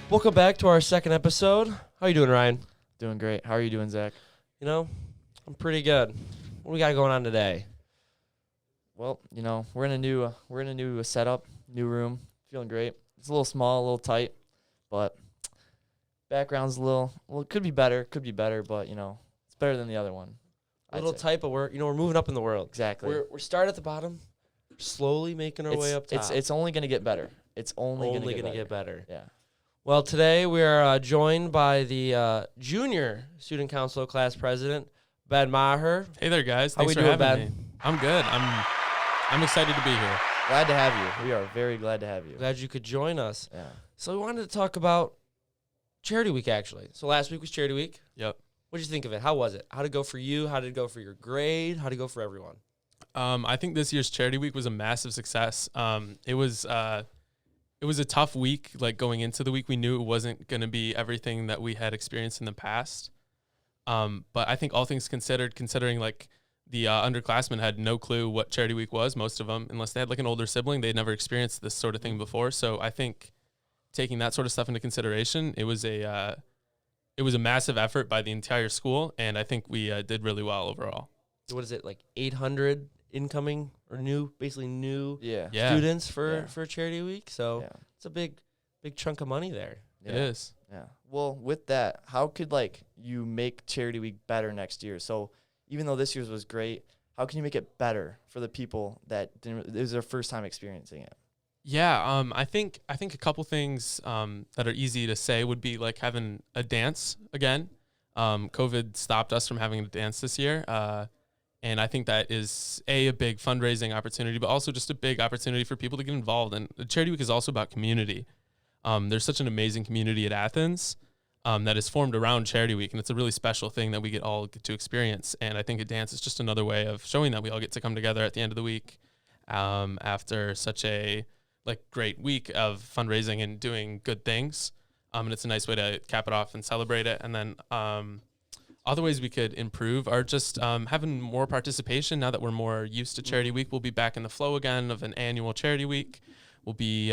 Welcome back to our second episode. How you doing, Ryan? Doing great. How are you doing, Zach? You know, I'm pretty good. What we got going on today? Well, we're in a new setup, new room. Feeling great. It's a little small, a little tight, but background's a little could be better, but it's better than the other one. A little tight, but we're moving up in the world. Exactly. We're starting at the bottom, slowly making our way up top. It's only gonna get better. It's only gonna get better. Yeah. Well, today we are joined by the junior student council class president, Ben Maher. Hey there, guys. How Thanks we for doing, having Ben? me. I'm good. I'm excited to be here. Glad to have you. We are very glad to have you. Glad you could join us. Yeah. So we wanted to talk about Charity Week, actually. So last week was Charity Week. Yep. What did you think of it? How was it? How did it go for you? How did it go for your grade? How did it go for everyone? I think this year's Charity Week was a massive success. It was a tough week. Like going into the week, we knew it wasn't going to be everything that we had experienced in the past. But I think all things considered, considering like the underclassmen had no clue what Charity Week was, most of them, unless they had like an older sibling, they'd never experienced this sort of thing before. So I think taking that sort of stuff into consideration, it was a massive effort by the entire school, and I think we did really well overall. What is it, like 800 incoming or new Yeah. students for Charity Week? So Yeah. it's a big chunk of money there. It is. Yeah. Well, with that, how could you make Charity Week better next year? So even though this year's was great, how can you make it better for the people that didn't? It was their first time experiencing it. Yeah, I think a couple things that are easy to say would be like having a dance again. COVID stopped us from having a dance this year, and I think that is a big fundraising opportunity, but also just a big opportunity for people to get involved. And Charity Week is also about community. There's such an amazing community at Athens that is formed around Charity Week, and it's a really special thing that we all get to experience. And I think a dance is just another way of showing that we all get to come together at the end of the week after such a great week of fundraising and doing good things. And it's a nice way to cap it off and celebrate it. And then other ways we could improve are just having more participation. Now that we're more used to Charity Week, we'll be back in the flow again of an annual Charity Week. We'll be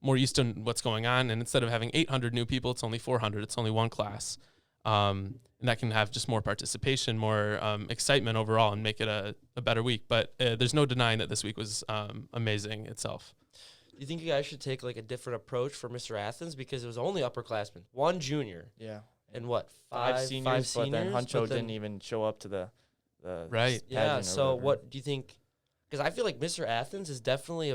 more used to what's going on. And instead of having 800 new people, it's only 400. It's only one class. And that can have just more participation, more excitement overall, and make it a better week. But there's no denying that this week was amazing itself. Do you think you guys should take a different approach for Mr. Athens, because it was only upperclassmen, one junior, Yeah. and what, Five five seniors, but then Huncho but then- didn't even show up to the Right. Yeah. pageant or So whatever. what do you think? Because I feel like Mr. Athens is definitely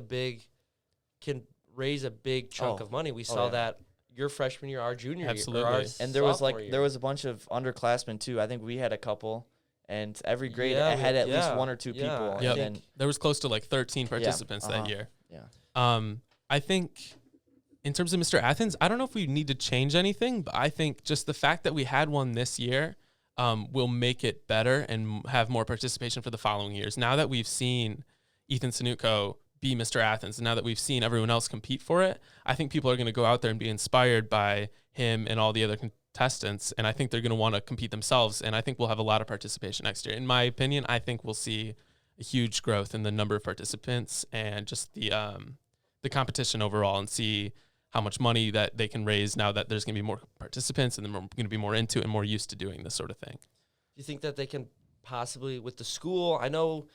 can raise a big chunk Oh. of money. We Oh, saw yeah. that your freshman year, our junior year, Absolutely. or our And there was sophomore year. there was a bunch of underclassmen too. I think we had a couple, and every grade Yeah, had at least yeah, one or two yeah, people. I And Yep. then There was close to 13 participants uh-huh. that year. yeah, I think in terms of Mr. Athens, I don't know if we need to change anything, but I think just the fact that we had one this year will make it better and have more participation for the following years. Now that we've seen Ethan Sanuko be Mr. Athens, and now that we've seen everyone else compete for it, I think people are going to go out there and be inspired by him and all the other contestants, and I think they're going to want to compete themselves, and I think we'll have a lot of participation next year. In my opinion, I think we'll see a huge growth in the number of participants and just the competition overall, and see how much money that they can raise now that there's going to be more participants and they're going to be more into it and more used to doing this sort of thing. Do you think that they can possibly, with the school, I know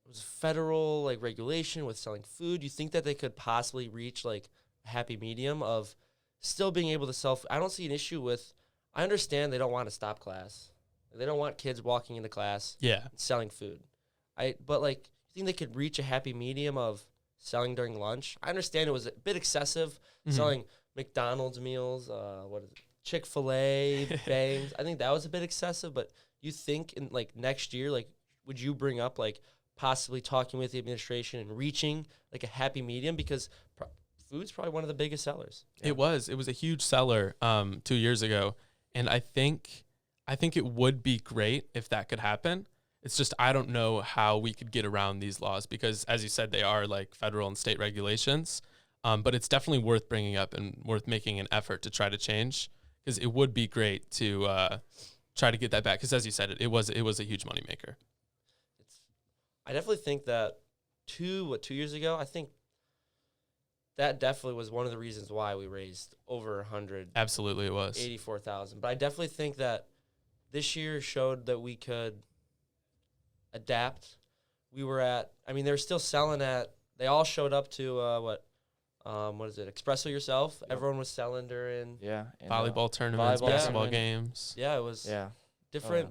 it was federal regulation with selling food, do you think that they could possibly reach a happy medium of still being able to sell? I don't see an issue with, I understand they don't want to stop class. They don't want kids walking into class Yeah. and selling food. But you think they could reach a happy medium of selling during lunch? I understand it was a bit excessive, selling McDonald's meals, Chick-fil-A, bangs. I think that was a bit excessive, but you think in next year, would you bring up possibly talking with the administration and reaching a happy medium, because food's probably one of the biggest sellers. Yeah. It was a huge seller 2 years ago, and I think it would be great if that could happen. It's just I don't know how we could get around these laws, because as you said, they are federal and state regulations. But it's definitely worth bringing up and worth making an effort to try to change, because it would be great to try to get that back. Because as you said, it was a huge moneymaker. I definitely think that 2 years ago, I think that definitely was one of the reasons why we raised over 100. Absolutely, it was. 84,000. But I definitely think that this year showed that we could adapt. We were at, I mean, they were still selling at, they all showed up to, what is it, Espresso Yourself. Yep. Everyone was selling during, Yeah. And, Volleyball tournaments, volleyball basketball tournament. games. yeah, it was Yeah. different.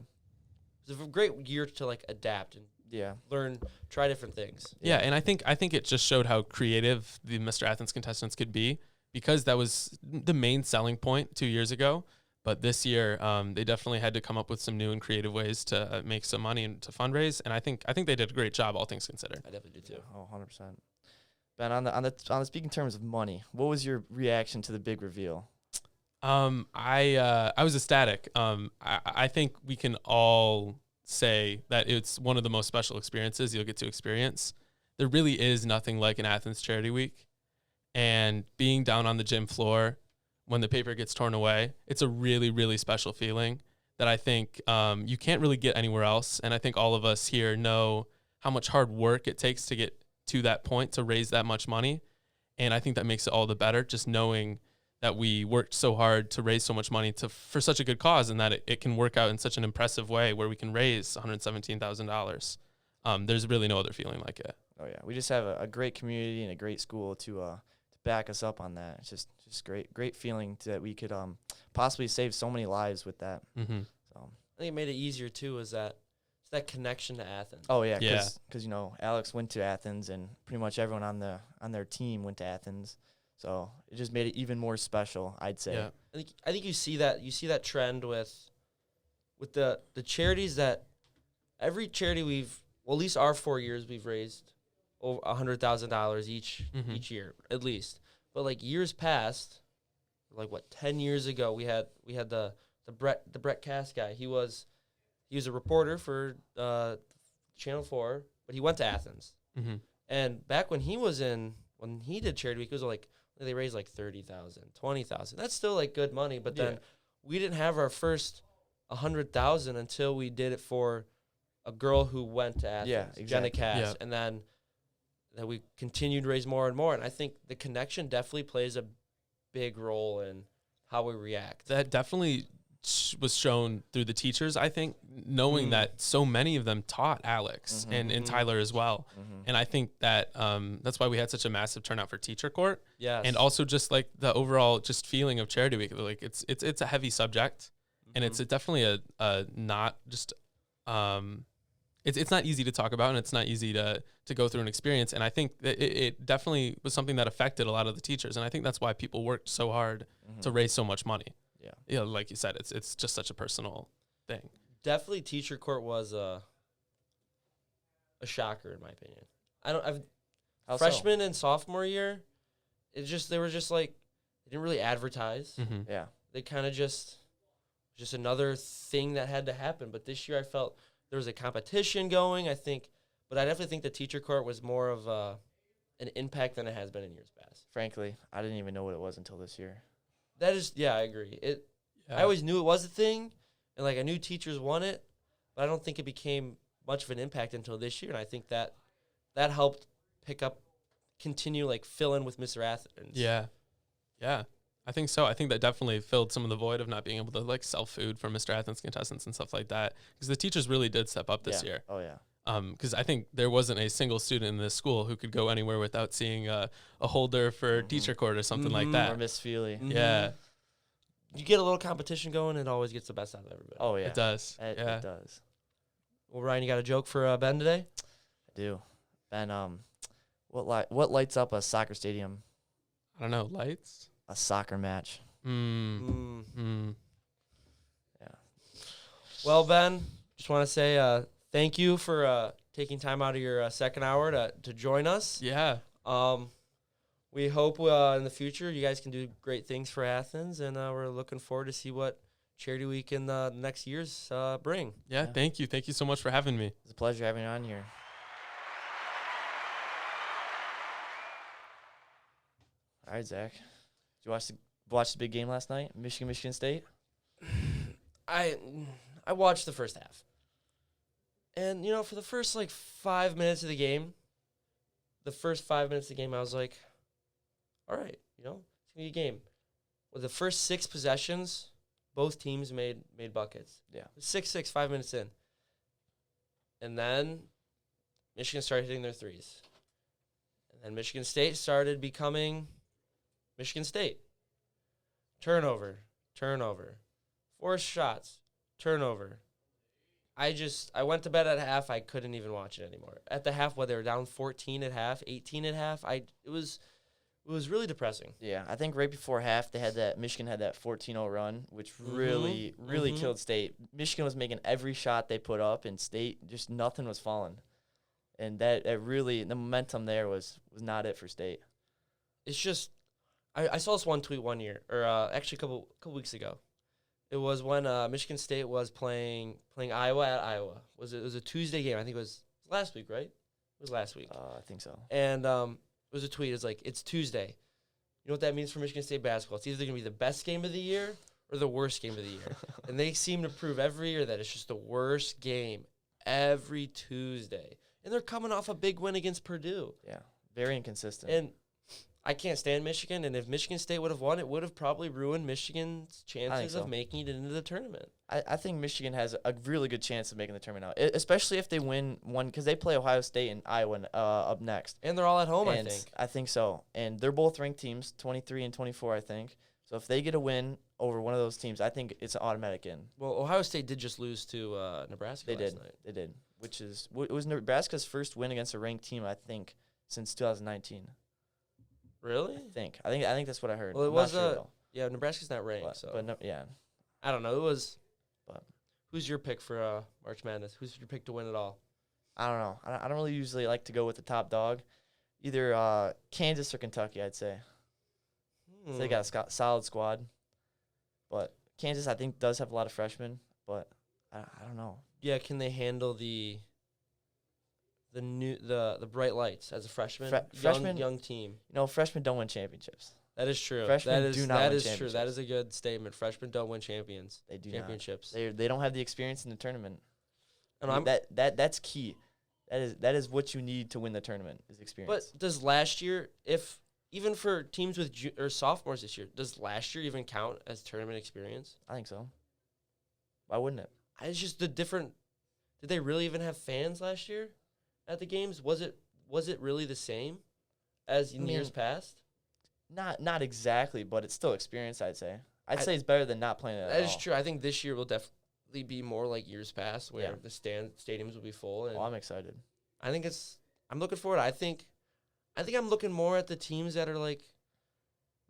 It was a great year to, like, adapt and Yeah. learn, try different things. Yeah, and I think it just showed how creative the Mr. Athens contestants could be, because that was the main selling point 2 years ago. But this year, they definitely had to come up with some new and creative ways to make some money and to fundraise. And I think they did a great job, all things considered. I definitely do too. Oh, 100%. Ben, on the speaking terms of money, what was your reaction to the big reveal? I was ecstatic. I think we can all say that it's one of the most special experiences you'll get to experience. There really is nothing like an Athens Charity Week, and being down on the gym floor when the paper gets torn away, it's a really, really special feeling that I think you can't really get anywhere else. And I think all of us here know how much hard work it takes to get to that point to raise that much money. And I think that makes it all the better, just knowing that we worked so hard to raise so much money for such a good cause, and that it can work out in such an impressive way where we can raise $117,000. There's really no other feeling like it. Oh yeah, we just have a great community and a great school to back us up on that. It's just great feeling that we could possibly save so many lives with that. Mm-hmm. So I think it made it easier too, is that it's that connection to Athens. oh yeah, Yeah. because Alex went to Athens, and pretty much everyone on their team went to Athens. So it just made it even more special, I'd say. Yeah. I think you see that trend with the charities, that every charity at least our 4 years we've raised over $100,000 each year at least. But like years past, like 10 years ago, we had the Brett Cass guy. He was a reporter for Channel 4, but he went to Athens. Mm-hmm. And back when he did Charity Week, it was like they raised like 30,000, 20,000. That's still like good money, but then we didn't have our first 100,000 until we did it for a girl who went to Athens, Yeah, Jenna exactly. Cass, Yeah. and then we continued to raise more and more. And I think the connection definitely plays a big role in how we react. That definitely was shown through the teachers, I think, knowing that so many of them taught Alex and Tyler as well. And I think that that's why we had such a massive turnout for teacher court. Yes. And also just like the overall just feeling of Charity Week. Like it's a heavy subject, and it's definitely a not just it's not easy to talk about, and it's not easy to go through an experience. And I think that it definitely was something that affected a lot of the teachers, and I think that's why people worked so hard to raise so much money. Yeah, like you said, it's just such a personal thing. Definitely teacher court was a shocker in my opinion. How so? Freshman and sophomore year, they were just like, they didn't really advertise. Mm-hmm. Yeah. They kind of just another thing that had to happen. But this year I felt there was a competition going, I think, but I definitely think the teacher court was more of an impact than it has been in years past. Frankly, I didn't even know what it was until this year. That is, yeah, I agree. I always knew it was a thing, and like I knew teachers won it, but I don't think it became much of an impact until this year. And I think that helped continue like fill in with Mr. Athens. Yeah. I think so. I think that definitely filled some of the void of not being able to like sell food for Mr. Athens contestants and stuff like that, because the teachers really did step up this year. Oh yeah. Because I think there wasn't a single student in this school who could go anywhere without seeing a holder for teacher court or something like Or that. Miss Feely. Yeah, You get a little competition going, it always gets the best out of everybody. Oh yeah. it does. It Yeah. does. Well, Ryan, you got a joke for Ben today? I do. Ben, what lights up a soccer stadium? I don't know, lights? A soccer match. Yeah. Well, Ben, just want to say thank you for taking time out of your second hour to join us. Yeah. We hope in the future you guys can do great things for Athens, and we're looking forward to see what Charity Week in the next years bring. Yeah, thank you. Thank you so much for having me. It's a pleasure having you on here. All right, Zach. Did you watch the big game last night? Michigan State? I watched the first half. And, for the first, 5 minutes of the game, I was like, all right, it's gonna be a game. Well, the first 6 possessions, both teams made buckets. Yeah. 6-6, 5 minutes in, and then Michigan started hitting their threes, and then Michigan State started becoming Michigan State. Turnover, forced shots, turnover. I went to bed at half. I couldn't even watch it anymore. At the half, they were down 14 at half, 18 at half. It was really depressing. Yeah, I think right before half Michigan had that 14-0 run, which really killed State. Michigan was making every shot they put up, and State just nothing was falling, and that really the momentum there was not it for State. It's just I saw this one tweet one year, or actually a couple weeks ago. It was when Michigan State was playing Iowa at Iowa. It was a Tuesday game. I think it was last week, right? It was last week. I think so. And it was a tweet. It's like, it's Tuesday. You know what that means for Michigan State basketball? It's either going to be the best game of the year or the worst game of the year. And they seem to prove every year that it's just the worst game every Tuesday. And they're coming off a big win against Purdue. Yeah, very inconsistent. And I can't stand Michigan, and if Michigan State would have won, it would have probably ruined Michigan's chances of making it into the tournament. I think Michigan has a really good chance of making the tournament now, especially if they win one, because they play Ohio State and Iowa up next. And they're all at home, I think. I think so. And they're both ranked teams, 23 and 24, I think. So if they get a win over one of those teams, I think it's an automatic in. Well, Ohio State did just lose to Nebraska last night. They did, it was Nebraska's first win against a ranked team, I think, since 2019. Really? I think that's what I heard. Well, it was yeah. Nebraska's not ranked, yeah. I don't know. It was. But who's your pick for March Madness? Who's your pick to win it all? I don't know. I don't really usually like to go with the top dog, either Kansas or Kentucky. I'd say. So they got a solid squad, but Kansas I think does have a lot of freshmen, but I don't know. Yeah, can they handle the bright lights as a freshman? Freshman young team. Freshmen don't win championships. That is true. Freshmen do not win championships. True. That is a good statement. Freshmen don't win championships. They do championships. Not. They don't have the experience in the tournament. And that's key. That is what you need to win the tournament is experience. But does last year, even for teams with or sophomores this year, does last year even count as tournament experience? I think so. Why wouldn't it? It's just the different. Did they really even have fans last year at the games? Was it really the same as in years past? Not exactly, but it's still experience, I'd say. I'd say it's better than not playing it at all. That is true. I think this year will definitely be more like years past, where the stadiums will be full. And I'm excited. I'm looking forward. I think I'm looking more at the teams that are like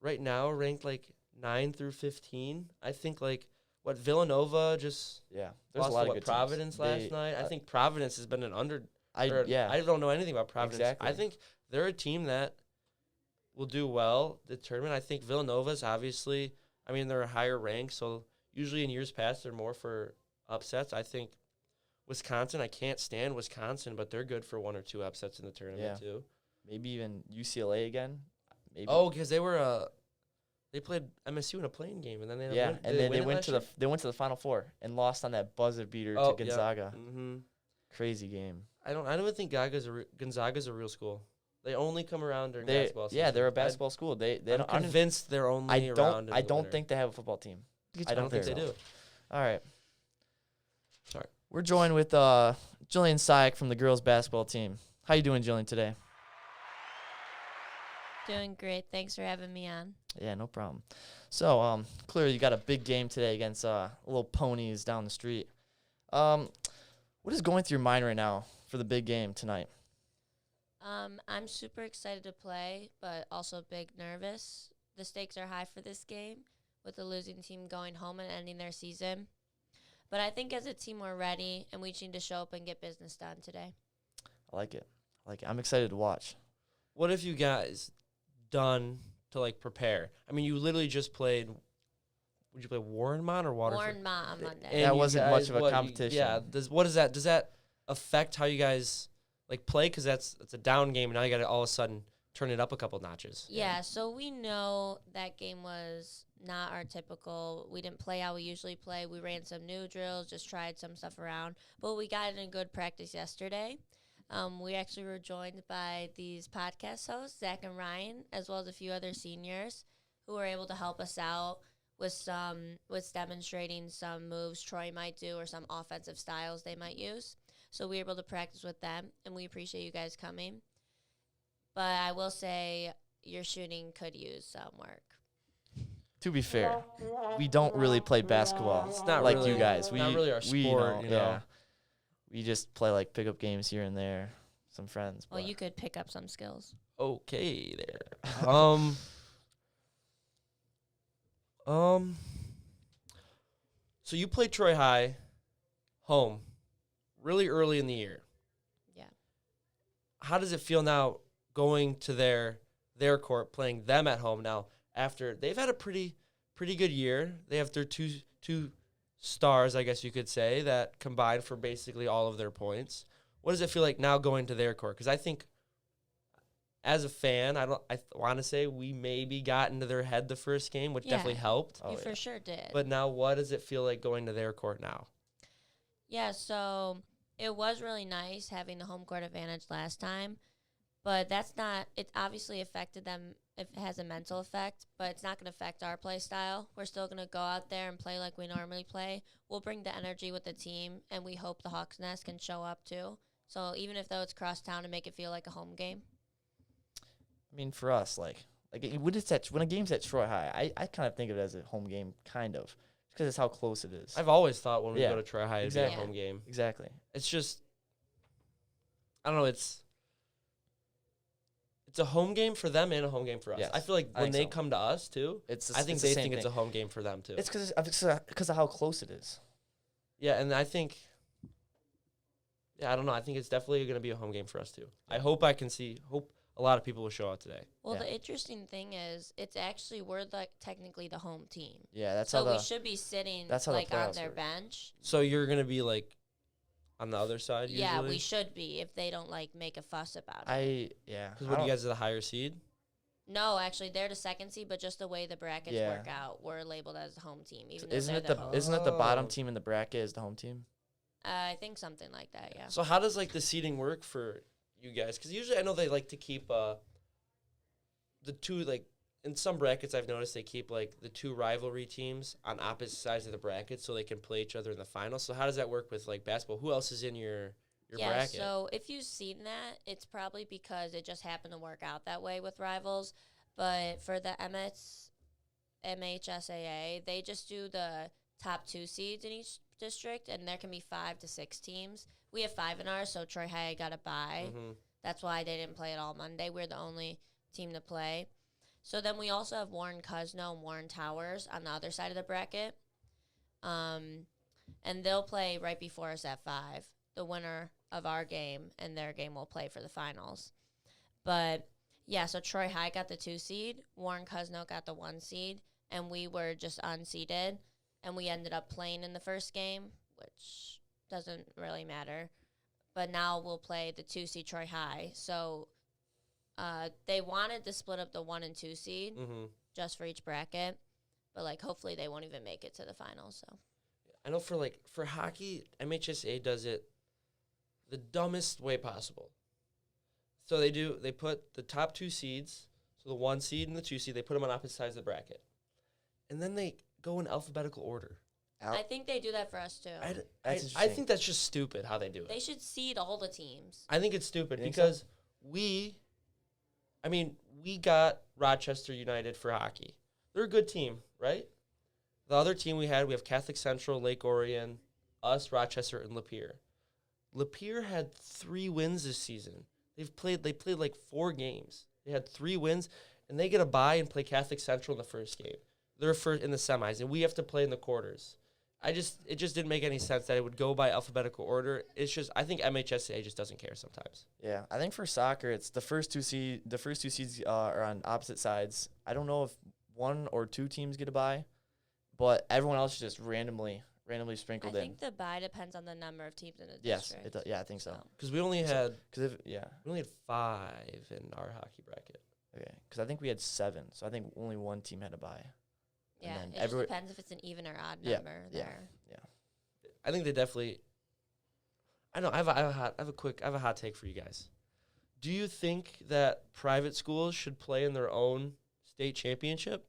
right now ranked like 9 through 15. I think like what Villanova just there's lost a lot to of good Providence teams. last night. I think Providence has been an under. I don't know anything about Providence. Exactly. I think they're a team that will do well the tournament. I think Villanova's obviously, they're a higher rank, so usually in years past they're more for upsets. I think Wisconsin, I can't stand Wisconsin, but they're good for 1 or 2 upsets in the tournament too. Maybe even UCLA again. Maybe. Oh, because they played MSU in a playing game, and then they went to the Final Four and lost on that buzzer beater to Gonzaga. Yeah. Mm-hmm. Crazy game. I don't even think Gonzaga's a real school. They only come around during basketball season. Yeah, they're a basketball school. I'm convinced they're only around. I don't think they have a football team. I don't think they do. All right. Sorry. We're joined with Jillian Sayek from the girls basketball team. How you doing, Jillian, today? Doing great. Thanks for having me on. Yeah, no problem. So, clearly you got a big game today against little ponies down the street. What is going through your mind right now for the big game tonight? I'm super excited to play, but also big nervous. The stakes are high for this game, with the losing team going home and ending their season. But I think as a team we're ready, and we just need to show up and get business done today. I like it. I'm excited to watch. What have you guys done to prepare? You literally just played. Would you play Warrenmont or Waterford? Warrenmont on Monday. And that wasn't much of a competition. Does that affect how you guys play? Because that's a down game, and now you got to all of a sudden turn it up a couple notches. Yeah, so we know that game was not our typical. We didn't play how we usually play. We ran some new drills, just tried some stuff around. But we got in a good practice yesterday. We actually were joined by these podcast hosts, Zach and Ryan, as well as a few other seniors who were able to help us out with demonstrating some moves Troy might do or some offensive styles they might use. So we were able to practice with them, and we appreciate you guys coming. But I will say your shooting could use some work. To be fair, we don't really play basketball It's not like really, you guys. not really our sport, Yeah. We just play like pickup games here and there, some friends. Well, but- you could pick up some skills. Okay, there. Um, so you played Troy High home really early in the year. Yeah. How does it feel now going to their court, playing them at home now after they've had a pretty good year? They have their two stars, I guess you could say, that combined for basically all of their points. What does it feel like now going to their court? Because I think as a fan, I want to say we maybe got into their head the first game, which Yeah. definitely helped. Oh, You yeah. for sure did. But now what does it feel like going to their court now? Yeah, so it was really nice having the home court advantage last time, but it obviously affected them. It has a mental effect, but it's not going to affect our play style. We're still going to go out there and play like we normally play. We'll bring the energy with the team, and we hope the Hawks Nest can show up too. So even if though it's cross town, to make it feel like a home game. I mean, for us, like when a game's at Troy High, I kind of think of it as a home game, kind of, because it's how close it is. I've always thought when we Yeah, go to Troy High, it'd exactly. be a home game. Exactly. It's just, I don't know, it's a home game for them and a home game for us. Yes, I feel like I when think they so. come to us too, I think they think it's a home game for them too. It's because of how close it is. Yeah, and I think, I don't know. I think it's definitely going to be a home game for us too. I hope hope a lot of people will show out today. Well, Yeah. the interesting thing is, we're like technically the home team. Yeah, that's So how we should be sitting that's how the like on playoffs their work. bench. So you're going to be like on the other side usually? Yeah, we should be if they don't like make a fuss about it. Because what, you guys are the higher seed? No, actually, they're the second seed, but just the way the brackets Yeah. work out, we're labeled as the home team. Even though Isn't they're it the the host. isn't it the bottom Oh. team in the bracket is the home team? I think something like that. Yeah. So how does like the seeding work for you guys? Because usually I know they like to keep the two, like in some brackets I've noticed they keep like the two rivalry teams on opposite sides of the bracket so they can play each other in the finals. So how does that work with like basketball? Who else is in your Yeah. bracket? So if you've seen that, it's probably because it just happened to work out that way with rivals. But for the MHSAA, they just do the top 2 seeds in each district, and there can be 5 to 6 teams. We have 5 in ours, so Troy High got a bye. Mhm. That's why they didn't play at all Monday. We're the only team to play. So then we also have Warren Cosno and Warren Towers on the other side of the bracket. And they'll play right before us at 5. The winner of our game and their game will play for the finals. But yeah, so Troy High got the 2 seed, Warren Cosno got the 1 seed, and we were just unseeded, and we ended up playing in the first game, which doesn't really matter. But now we'll play the 2 seed Troy High. So they wanted to split up the 1 and 2 seed Mhm. just for each bracket, but like hopefully they won't even make it to the finals. So I know for hockey, MHSA does it the dumbest way possible. So they put the top 2 seeds, so the 1 seed and the 2 seed, they put them on opposite sides of the bracket. And then they go in alphabetical order. I think they do that for us too. I That's think interesting. that's just stupid how they do it. They should seed all the teams. I think it's stupid You think so? because we got Rochester United for hockey. They're a good team, right? The other team we have Catholic Central, Lake Orion, us, Rochester, and Lapeer. Lapeer had 3 wins this season. They played like 4 games. They had 3 wins, and they get a bye and play Catholic Central in the first game. They're first in the semis, and we have to play in the quarters. It just didn't make any sense that it would go by alphabetical order. I think MHSA just doesn't care sometimes. Yeah, I think for soccer, it's the first two seeds are on opposite sides. I don't know if 1 or 2 teams get a bye, but everyone else is just randomly I sprinkled in. think the bye depends on the number of teams in the Yes, district. yeah, I think so. Because we only had 'Cause we only had 5 in our hockey bracket. I think we had 7, so I think only 1 team had a bye. Yeah, then it just depends if it's an even or odd Yeah, number yeah. there. I think they definitely. I know. I have a hot take for you guys. Do you think that private schools should play in their own state championship?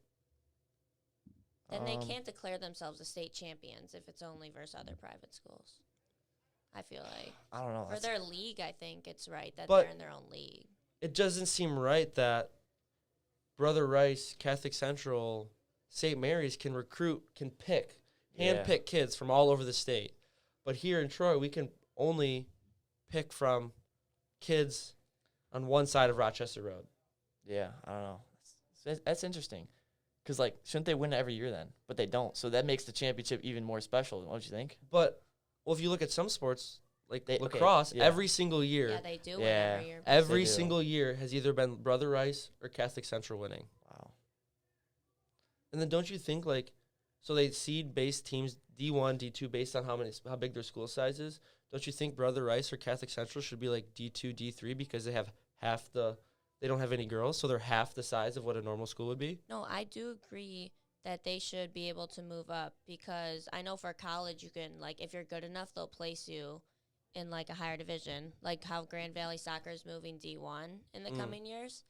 Then they can't declare themselves the state champions if it's only versus other private schools. I feel like I don't know. for their league, I think it's right that But- they're in their own league. It doesn't seem right that Brother Rice, Catholic Central, St. Mary's can handpick kids from all over the state. But here in Troy, we can only pick from kids on one side of Rochester Road. Yeah, I don't know. That's interesting. Because, like, shouldn't they win it every year then? But they don't. So that makes the championship even more special, don't you think? But, well, if you look at some sports, like Okay, lacrosse, yeah. every single year, Yeah, they do win Yeah. every year. every They do. single year has either been Brother Rice or Catholic Central winning. Wow. And then don't you think, like, so they seed-based teams, D1, D2, based on how big their school size is. Don't you think Brother Rice or Catholic Central should be like D2, D3 because they have they don't have any girls, so they're half the size of what a normal school would be? No, I do agree that they should be able to move up because I know for college you can, like, if you're good enough, they'll place you in, like, a higher division, like how Grand Valley Soccer is moving D1 in the coming years.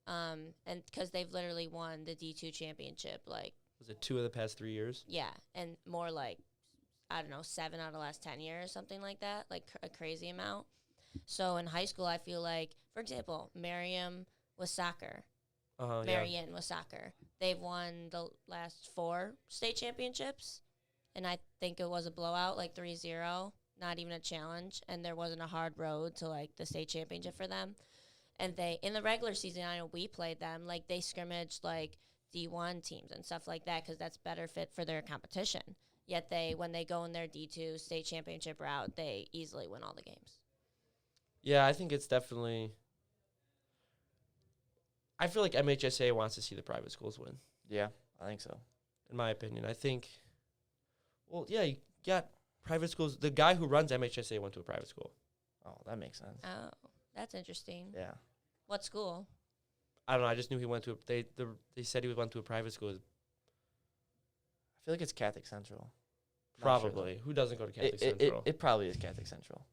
And because they've literally won the D2 championship, like, Was it 2 of the past 3 years? yeah, and more like, I don't know, 7 out of the last 10 years, something like that, like a crazy amount. So in high school, I feel like, for example, Marion was soccer. Yeah. Marion was soccer. They've won the last 4 state championships, and I think it was a blowout, like 3-0, not even a challenge, and there wasn't a hard road to, like, the state championship for them. And they, in the regular season, I know we played them, like, they scrimmaged, like, D1 teams and stuff like that because that's better fit for their competition. Yet when they go in their D2 state championship route, they easily win all the games. Yeah, I think it's definitely. I feel like MHSA wants to see the private schools win, Yeah, I think so. in my opinion. I think, well, yeah, you got private schools. The guy who runs MHSA went to a private school. Oh, that makes sense. Oh, that's interesting. Yeah. What school? I don't know. I just knew he went to. They said he went to a private school. I feel like it's Catholic Central. Not sure, though. Probably. Who doesn't go to Catholic It Central? it probably is Catholic Central.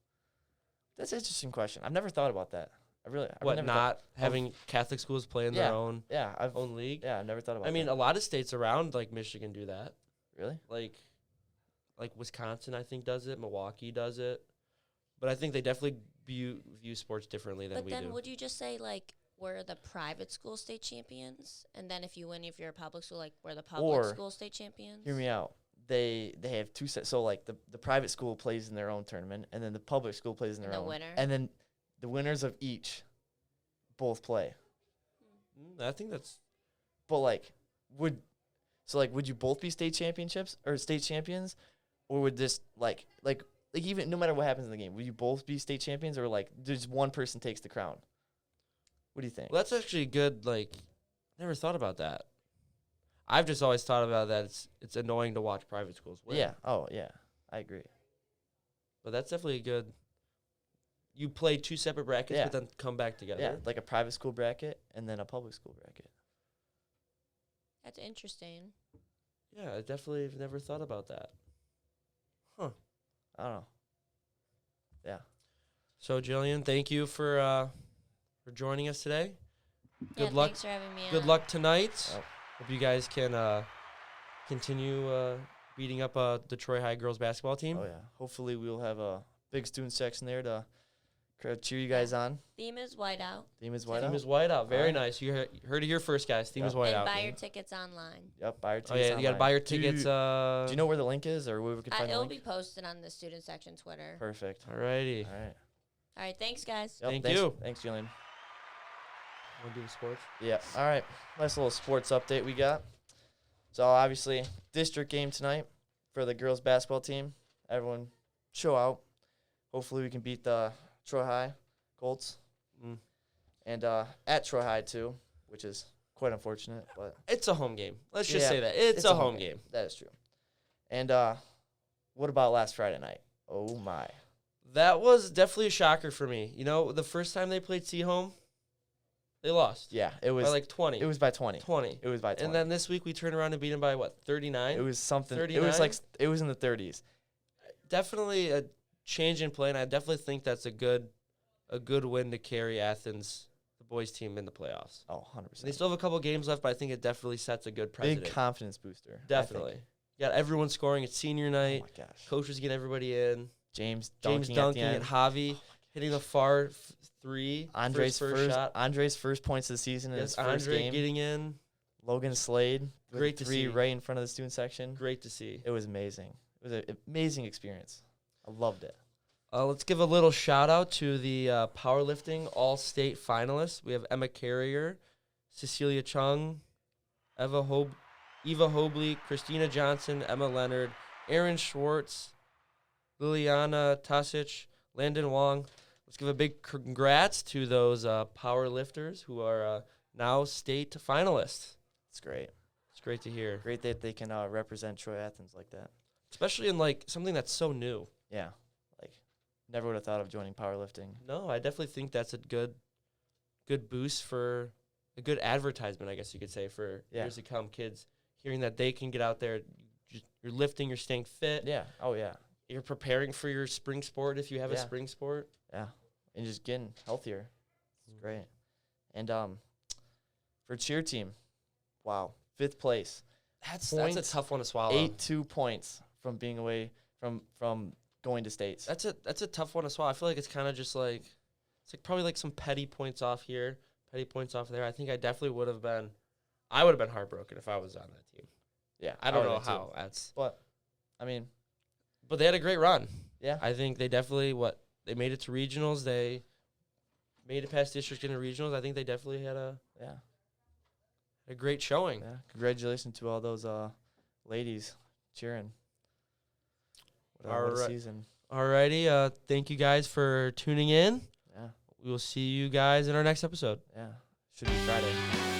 That's an interesting question. I've never thought about that. I've What, never not having Catholic schools play in their Yeah. own Yeah, I've league? I've never thought about. I mean, that. a lot of states around like Michigan do that. Really? Like Wisconsin, I think does it. Milwaukee does it. But I think they definitely view sports differently than But we then do. would you just say, like, we're the private school state champions? And then if you win, if you're a public school, like, we're the public Or, school state champions? Hear me out. They have two sets. So like the private school plays in their own tournament, and then the public school plays in their And the own. winner. And then the winners of each both play. I think that's But would you both be state championships or state champions, or would this like even no matter what happens in the game, would you both be state champions, or like just one person takes the crown? What do you think? well, that's actually good. Like, never thought about that. I've just always thought about that. It's annoying to watch private schools win. Yeah. Oh yeah, I agree. But that's definitely a good. You play 2 separate brackets, Yeah. but then come back together. Yeah, like a private school bracket and then a public school bracket. That's interesting. Yeah, I definitely have never thought about that. I don't know. Yeah. So, Jillian, thank you for joining us today. Yeah, Good luck. Thanks for having me Good on. luck tonight. Oh. Hope you guys can continue beating up the Troy High girls basketball team. Oh yeah. Hopefully we'll have a big student section there to cheer you guys on. Theme is whiteout. Theme is white Team out. is white out. Very Alright. nice. You heard it here first, guys. Team is Yep. white And out. buy your tickets online. Yep. Buy your Oh tickets. yeah, you gotta buy your tickets. Do you know where the link is, or where we can find the It'll link? be posted on the student section Twitter. Perfect. Alrighty. All right. All right, thanks, guys. Yep, Thank thanks, you. Thanks, Julian. Want to do sports? Yeah. All right. Nice little sports update we got. So obviously, district game tonight for the girls basketball team. Everyone, show out. Hopefully, we can beat the Troy High Colts, Mm. and at Troy High too, which is quite unfortunate, but It's a home game. Let's just Yeah, say that it's a home game. that is true. And what about last Friday night? Oh my! That was definitely a shocker for me. You know, the first time they played Seahome, they lost Yeah, it was by like 20. It was by 20. 20. It was by 20. And then this week we turned around and beat them by what, 39? it was something. It 39? was like it was in the 30s. Definitely a change in play, and I definitely think that's a good win to carry Athens, the boys team, in the playoffs. Oh, 100%. And they still have a couple games left, but I think it definitely sets a good precedent. Big confidence booster. Definitely. You got everyone scoring. It's senior Oh night. my gosh. Coaches getting everybody in. James Dunking dunking and Javi hitting the far three. Andre's first shot. Andre's first points of the season in his Yes, first Andre game. getting in. Logan Slade with Great to three see. right in front of the student section. Great to see. It was amazing. It was an amazing experience. I loved it. Let's give a little shout out to the powerlifting all-state finalists. We have Emma Carrier, Cecilia Chung, Eva Hobley, Christina Johnson, Emma Leonard, Aaron Schwartz, Liliana Tasic, Landon Wong. Let's give a big congrats to those powerlifters who are now state finalists. It's great. It's great to hear, Great that they can represent Troy Athens like that. especially in like something that's so new. Yeah. Like, never would have thought of joining powerlifting. No, I definitely think that's a good boost for a good advertisement, I guess you could say, for Yeah. years to come. Kids hearing that they can get out there, you're lifting, you're staying fit, Yeah. Oh, yeah. you're preparing for your spring sport if you have a Yeah. spring sport. Yeah. And just getting healthier. It's great. And for cheer team, wow, 5th place. That's a Points, tough one to swallow. 8-2 points from being away from going to states. That's a tough one to swallow. I feel like it's kind of just like it's like probably like some petty points off here, petty points off there. I think I definitely would have been heartbroken if I was on that team. Yeah. I don't would know have too. how that's, But, I mean, but they had a great run. yeah. I think they definitely they made it to regionals. They made it past district into regionals. I think they definitely had a great showing. Yeah. Congratulations to all those ladies cheering. What a Alright. season. Alrighty, thank you guys for tuning in. Yeah. We will see you guys in our next episode. Yeah. Should be Friday.